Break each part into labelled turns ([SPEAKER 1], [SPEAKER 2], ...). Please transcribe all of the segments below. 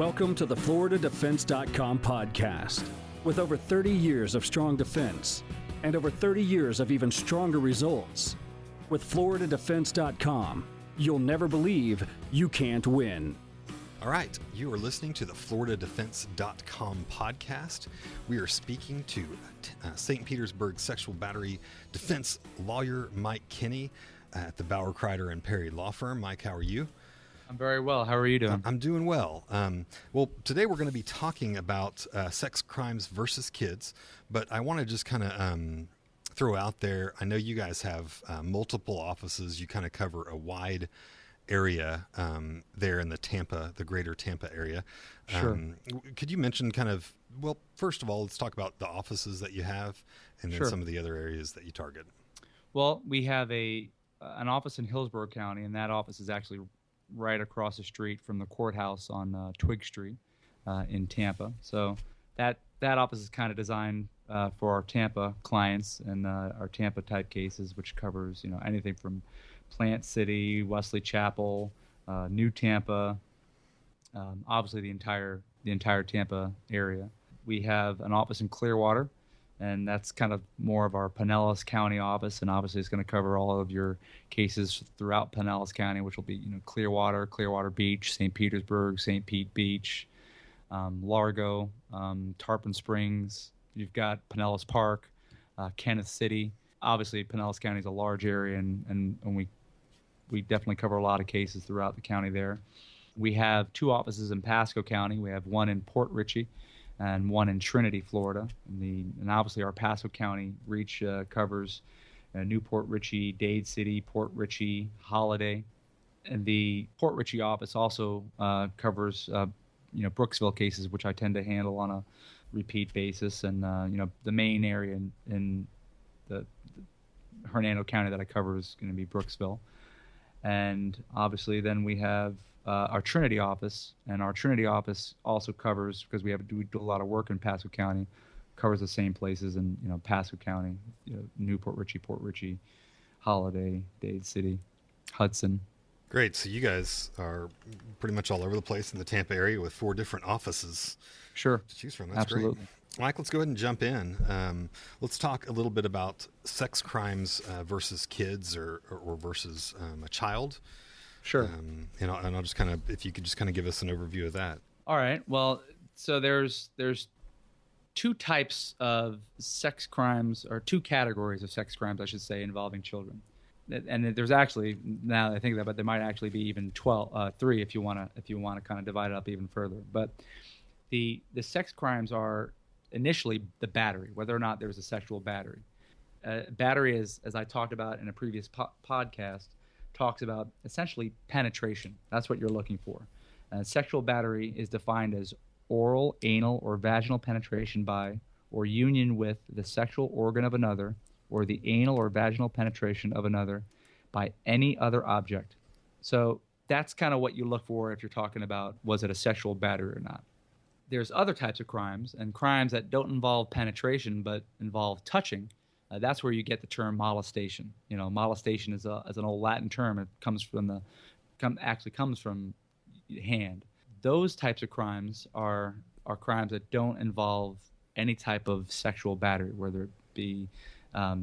[SPEAKER 1] Welcome to the FloridaDefense.com podcast. With over 30 years of strong defense and over 30 years of even stronger results, with FloridaDefense.com, you'll never believe you can't win.
[SPEAKER 2] All right, you are listening to the FloridaDefense.com podcast. We are speaking to St. Petersburg sexual battery defense lawyer Mike Kinney at the Bauer, Kreider & Perry law firm. Mike, how are you?
[SPEAKER 3] I'm very well. How are you doing?
[SPEAKER 2] I'm doing well. Well, today we're going to be talking about sex crimes versus kids, but I want to just kind of throw out there, I know you guys have multiple offices. You kind of cover a wide area there in the greater Tampa area.
[SPEAKER 3] Sure.
[SPEAKER 2] Could you mention well, first of all, let's talk about the offices that you have and then
[SPEAKER 3] Sure.
[SPEAKER 2] some of the other areas that you target.
[SPEAKER 3] Well, we have an office in Hillsborough County, and that office is actually right across the street from the courthouse on Twig Street in Tampa. So that office is kind of designed for our Tampa clients and our Tampa type cases, which covers anything from Plant City, Wesley Chapel, New Tampa, obviously the entire Tampa area. We have an office in Clearwater, and that's kind of more of our Pinellas County office, and obviously it's going to cover all of your cases throughout Pinellas County, which will be Clearwater, Clearwater Beach, St. Petersburg, St. Pete Beach, Largo, Tarpon Springs. You've got Pinellas Park, Kenneth City. Obviously, Pinellas County is a large area, and we definitely cover a lot of cases throughout the county there. We have two offices in Pasco County. We have one in Port Richey and one in Trinity, Florida. And obviously our Pasco County reach covers Newport Richey, Dade City, Port Richey, Holiday. And the Port Richey office also covers Brooksville cases, which I tend to handle on a repeat basis. And the main area in the Hernando County that I cover is going to be Brooksville. And obviously then we have our Trinity office, and our Trinity office also covers, because we do a lot of work in Pasco County, covers the same places in Pasco County, Newport Richey, Port Richey, Holiday, Dade City, Hudson.
[SPEAKER 2] Great. So you guys are pretty much all over the place in the Tampa area with 4 different offices
[SPEAKER 3] Sure.
[SPEAKER 2] to choose from. That's
[SPEAKER 3] Absolutely.
[SPEAKER 2] great. Mike, let's go ahead and jump in. Let's talk a little bit about sex crimes versus kids or versus a child.
[SPEAKER 3] Sure.
[SPEAKER 2] And I'll just if you could just give us an overview of that.
[SPEAKER 3] All right. Well, so there's two types of sex crimes, or two categories of sex crimes, I should say, involving children. And there's actually, now that I think of that, but there might actually be even 3 if you want to kind of divide it up even further. But the sex crimes are initially the battery, whether or not there's a sexual battery. Battery is, as I talked about in a previous podcast, talks about essentially penetration. That's what you're looking for. Sexual battery is defined as oral, anal, or vaginal penetration by or union with the sexual organ of another, or the anal or vaginal penetration of another by any other object. So that's kind of what you look for if you're talking about, was it a sexual battery or not. There's other types of crimes, and crimes that don't involve penetration but involve touching. That's where you get the term molestation. Molestation is an old Latin term. It comes from comes from hand. Those types of crimes are crimes that don't involve any type of sexual battery, whether it be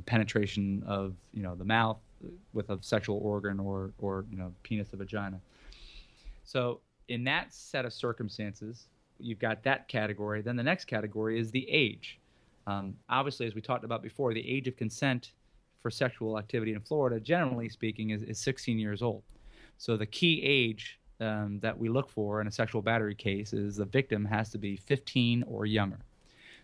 [SPEAKER 3] penetration of the mouth with a sexual organ or penis or vagina. So in that set of circumstances, you've got that category. Then the next category is the age. Obviously, as we talked about before, the age of consent for sexual activity in Florida, generally speaking, is 16 years old. So the key age that we look for in a sexual battery case is the victim has to be 15 or younger.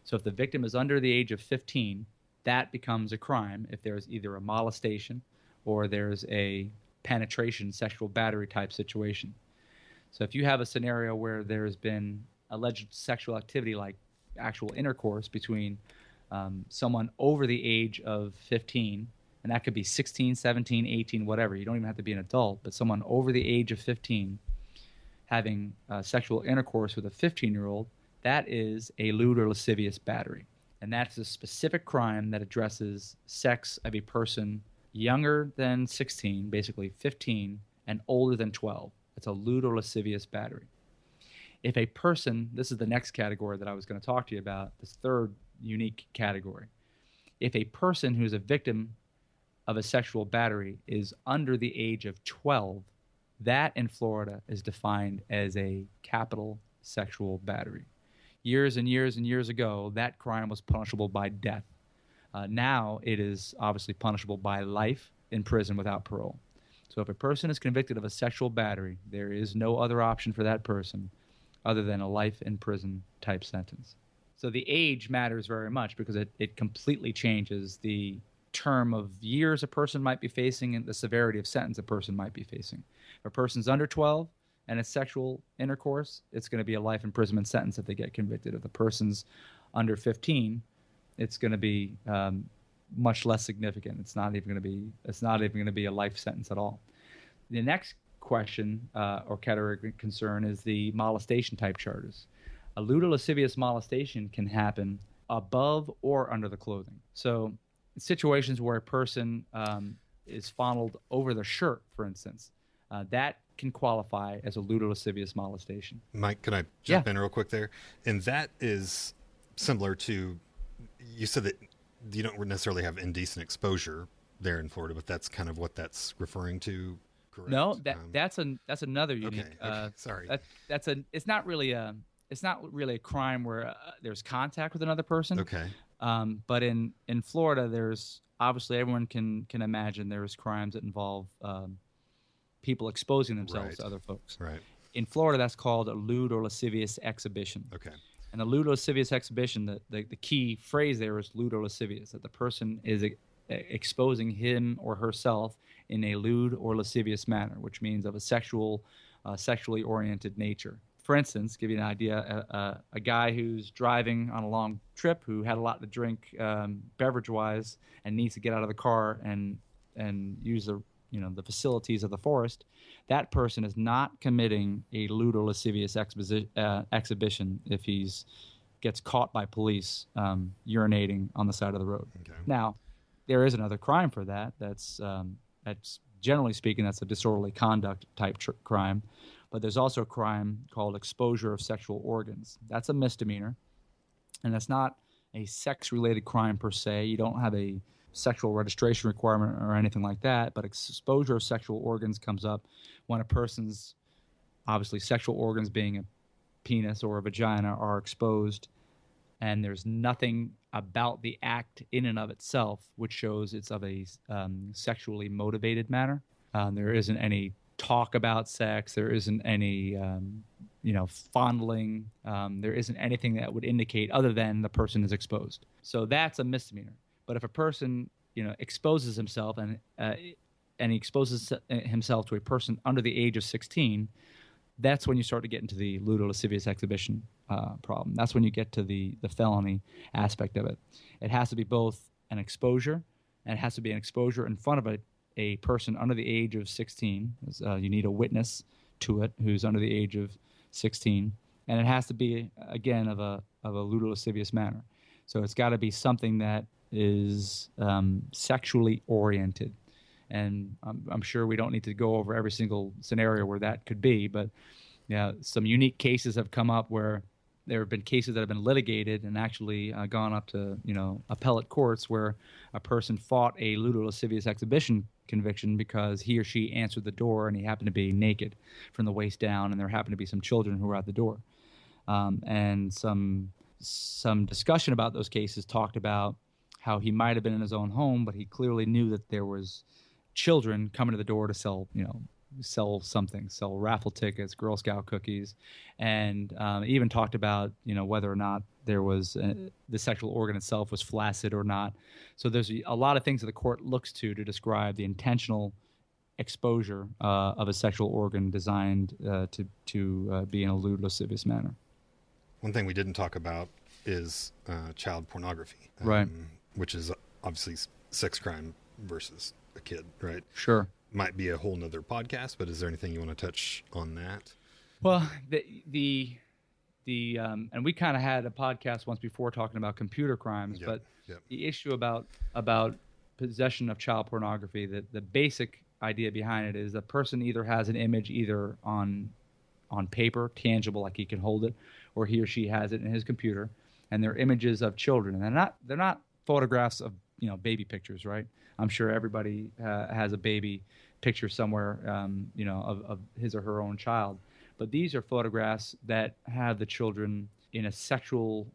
[SPEAKER 3] So if the victim is under the age of 15, that becomes a crime if there's either a molestation or there's a penetration sexual battery type situation. So if you have a scenario where there's been alleged sexual activity, like actual intercourse between someone over the age of 15, and that could be 16, 17, 18, whatever. You don't even have to be an adult, but someone over the age of 15 having sexual intercourse with a 15-year-old, that is a lewd or lascivious battery. And that's a specific crime that addresses sex of a person younger than 16, basically 15, and older than 12. It's a lewd or lascivious battery. If a person, this is the next category that I was going to talk to you about, this third unique category. If a person who's a victim of a sexual battery is under the age of 12, that in Florida is defined as a capital sexual battery. Years and years and years ago, that crime was punishable by death. Now it is obviously punishable by life in prison without parole. So if a person is convicted of a sexual battery, there is no other option for that person other than a life in prison type sentence. So the age matters very much because it completely changes the term of years a person might be facing and the severity of sentence a person might be facing. If a person's under 12 and it's sexual intercourse, it's going to be a life imprisonment sentence if they get convicted. If the person's under 15, it's going to be much less significant. It's not even going to be a life sentence at all. The next question or category of concern is the molestation type charges. A lewd or lascivious molestation can happen above or under the clothing. So situations where a person is fondled over their shirt, for instance, that can qualify as a lewd or lascivious molestation.
[SPEAKER 2] Mike, can I jump in real quick there? And that is similar to, you said that you don't necessarily have indecent exposure there in Florida, but that's kind of what that's referring to, correct?
[SPEAKER 3] No, that's another unique.
[SPEAKER 2] Okay, sorry.
[SPEAKER 3] It's not really a crime where there's contact with another person.
[SPEAKER 2] Okay.
[SPEAKER 3] But in Florida, there's obviously everyone can imagine there's crimes that involve people exposing themselves to other folks.
[SPEAKER 2] Right.
[SPEAKER 3] In Florida, that's called a lewd or lascivious exhibition.
[SPEAKER 2] Okay.
[SPEAKER 3] And the lewd or lascivious exhibition, the key phrase there is lewd or lascivious, that the person is exposing him or herself in a lewd or lascivious manner, which means of a sexually oriented nature. For instance, give you an idea, a guy who's driving on a long trip who had a lot to drink beverage-wise and needs to get out of the car and use the facilities of the forest, that person is not committing a lewd or lascivious exhibition if he gets caught by police urinating on the side of the road.
[SPEAKER 2] Okay.
[SPEAKER 3] Now, there is another crime for that. That's generally speaking, that's a disorderly conduct type crime. But there's also a crime called exposure of sexual organs. That's a misdemeanor, and that's not a sex-related crime per se. You don't have a sexual registration requirement or anything like that, but exposure of sexual organs comes up when a person's, obviously sexual organs being a penis or a vagina, are exposed, and there's nothing about the act in and of itself which shows it's of a sexually motivated manner. There isn't any talk about sex. There isn't any, fondling. There isn't anything that would indicate other than the person is exposed. So that's a misdemeanor. But if a person, exposes himself and he exposes himself to a person under the age of 16, that's when you start to get into the lewd or lascivious exhibition problem. That's when you get to the felony aspect of it. It has to be both an exposure, and it has to be an exposure in front of a person under the age of 16. You need a witness to it who's under the age of 16, and it has to be, again, of a lewd or lascivious manner. So it's got to be something that is sexually oriented. And I'm sure we don't need to go over every single scenario where that could be, but some unique cases have come up where there have been cases that have been litigated and actually gone up to appellate courts where a person fought a lewd or lascivious exhibition conviction because he or she answered the door and he happened to be naked from the waist down, and there happened to be some children who were at the door. And some discussion about those cases talked about how he might have been in his own home, but he clearly knew that there was children coming to the door to sell something, sell raffle tickets, Girl Scout cookies, and even talked about whether or not there was the sexual organ itself was flaccid or not. So there's a lot of things that the court looks to describe the intentional exposure of a sexual organ designed to be in a lewd, lascivious manner.
[SPEAKER 2] One thing we didn't talk about is child pornography,
[SPEAKER 3] right?
[SPEAKER 2] Which is obviously sex crime versus a kid, right?
[SPEAKER 3] Sure.
[SPEAKER 2] Might be a whole nother podcast, but is there anything you want to touch on that?
[SPEAKER 3] Well, the and we kind of had a podcast once before talking about computer crimes, but the issue about possession of child pornography, the basic idea behind it is the person either has an image either on on paper, tangible, like he can hold it, or he or she has it in his computer, and they're images of children. And they're not photographs of baby pictures, right? I'm sure everybody has a baby picture somewhere, of his or her own child. But these are photographs that have the children in a sexually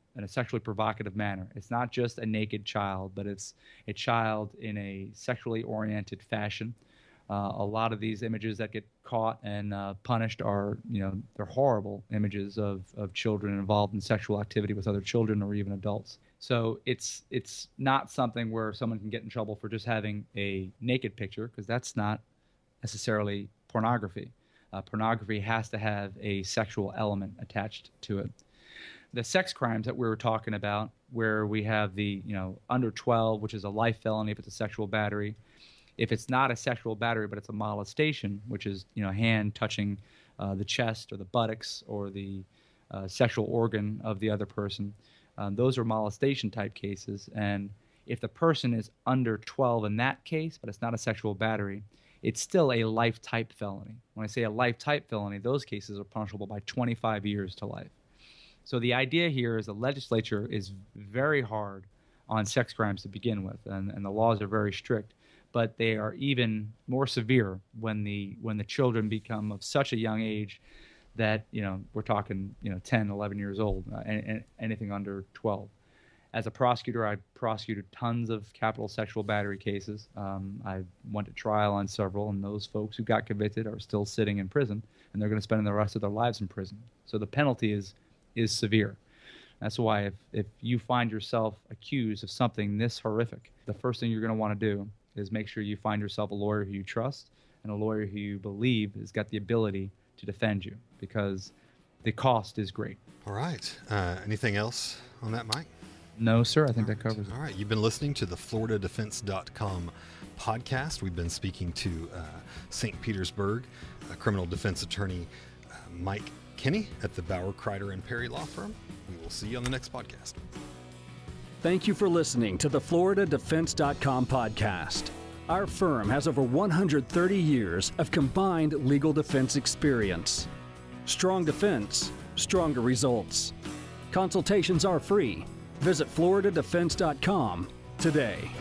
[SPEAKER 3] provocative manner. It's not just a naked child, but it's a child in a sexually oriented fashion. A lot of these images that get caught and punished are, they're horrible images of children involved in sexual activity with other children or even adults. So it's not something where someone can get in trouble for just having a naked picture, because that's not necessarily pornography. Pornography has to have a sexual element attached to it. The sex crimes that we were talking about, where we have the under 12, which is a life felony if it's a sexual battery. If it's not a sexual battery, but it's a molestation, which is hand touching the chest or the buttocks or the sexual organ of the other person, those are molestation type cases. And if the person is under 12 in that case, but it's not a sexual battery, it's still a life type felony. When I say a life type felony, those cases are punishable by 25 years to life. So the idea here is the legislature is very hard on sex crimes to begin with, and the laws are very strict. But they are even more severe when the children become of such a young age that we're talking 10, 11 years old, and anything under 12. As a prosecutor, I prosecuted tons of capital sexual battery cases. I went to trial on several, and those folks who got convicted are still sitting in prison, and they're going to spend the rest of their lives in prison. So the penalty is severe. That's why if you find yourself accused of something this horrific, the first thing you're going to want to do is make sure you find yourself a lawyer who you trust and a lawyer who you believe has got the ability to defend you, because the cost is great.
[SPEAKER 2] All right. Anything else on that, Mike?
[SPEAKER 3] No, sir. I think that covers it.
[SPEAKER 2] All right. You've been listening to the FloridaDefense.com podcast. We've been speaking to St. Petersburg criminal defense attorney Mike Kinney at the Bauer, Kreider, and Perry Law Firm. We will see you on the next podcast.
[SPEAKER 1] Thank you for listening to the FloridaDefense.com podcast. Our firm has over 130 years of combined legal defense experience. Strong defense, stronger results. Consultations are free. Visit FloridaDefense.com today.